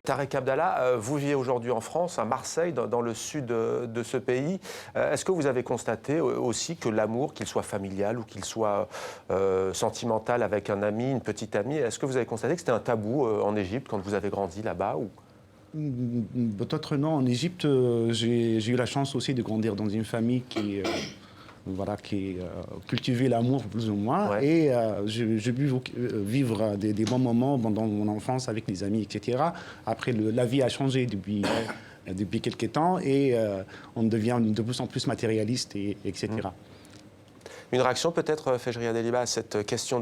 Tarek Abdallah, vous vivez aujourd'hui en France, à Marseille, dans le sud de ce pays. Est-ce que vous avez constaté aussi que l'amour, qu'il soit familial ou qu'il soit sentimental avec un ami, une petite amie, est-ce que vous avez constaté que c'était un tabou en Égypte quand vous avez grandi là-bas ou... Peut-être non. En Égypte, j'ai eu la chance aussi de grandir dans une famille qui cultivait l'amour plus ou moins. Ouais. Et j'ai pu vivre des bons moments pendant mon enfance avec mes amis, etc. Après, la vie a changé depuis quelques temps et on devient de plus en plus matérialiste, etc. Une réaction peut-être, Fejria Deliba, à cette question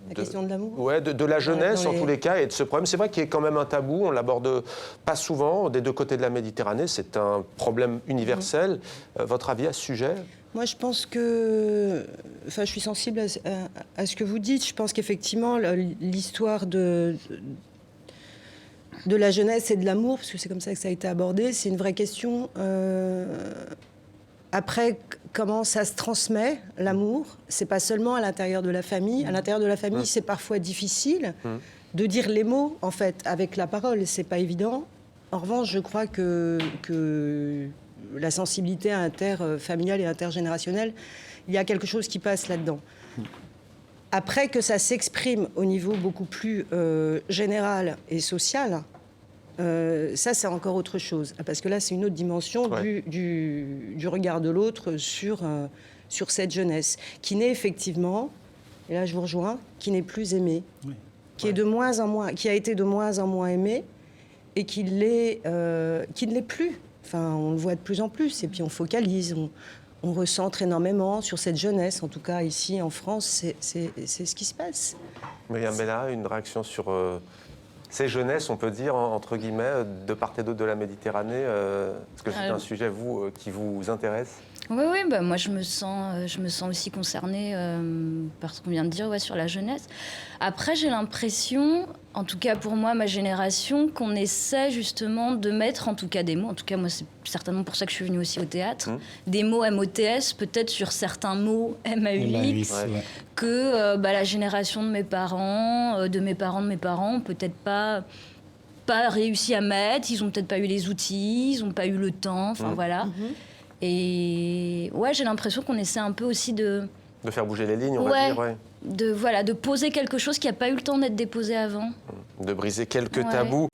La question de l'amour. Ouais, de la jeunesse en tous les cas et de ce problème. C'est vrai qu'il y a quand même un tabou, on l'aborde pas souvent des deux côtés de la Méditerranée, c'est un problème universel. Votre avis à ce sujet ? Moi, je pense que... Enfin, je suis sensible à ce que vous dites. Je pense qu'effectivement, l'histoire de la jeunesse et de l'amour, parce que c'est comme ça que ça a été abordé, c'est une vraie question. Après, comment ça se transmet, l'amour, c'est pas seulement à l'intérieur de la famille. À l'intérieur de la famille, c'est parfois difficile de dire les mots, en fait, avec la parole. C'est pas évident. En revanche, je crois que la sensibilité interfamiliale et intergénérationnelle, il y a quelque chose qui passe là-dedans. Après que ça s'exprime au niveau beaucoup plus général et social, ça, c'est encore autre chose. Parce que là, c'est une autre dimension du regard de l'autre sur cette jeunesse, qui n'est effectivement, et là je vous rejoins, qui n'est plus aimée, qui est de moins en moins, qui a été de moins en moins aimée, et qui ne l'est plus. Enfin, on le voit de plus en plus, et puis on focalise, on recentre énormément sur cette jeunesse. En tout cas, ici, en France, c'est ce qui se passe. Myriam Bella, une réaction sur... ces jeunesses, on peut dire, entre guillemets, de part et d'autre de la Méditerranée, est-ce que c'est un sujet, vous, qui vous intéresse ? Oui, bah, moi je me sens aussi concernée par ce qu'on vient de dire sur la jeunesse. Après, j'ai l'impression, en tout cas pour moi, ma génération, qu'on essaie justement de mettre en tout cas des mots. En tout cas, moi, c'est certainement pour ça que je suis venue aussi au théâtre. Des mots MOTS, peut-être sur certains mots MAUX, que la génération de mes parents, ont peut-être pas réussi à mettre. Ils ont peut-être pas eu les outils, ils n'ont pas eu le temps, enfin voilà. Et ouais, j'ai l'impression qu'on essaie un peu aussi de faire bouger les lignes, on va dire, de poser quelque chose qui n'a pas eu le temps d'être déposé avant. De briser quelques tabous.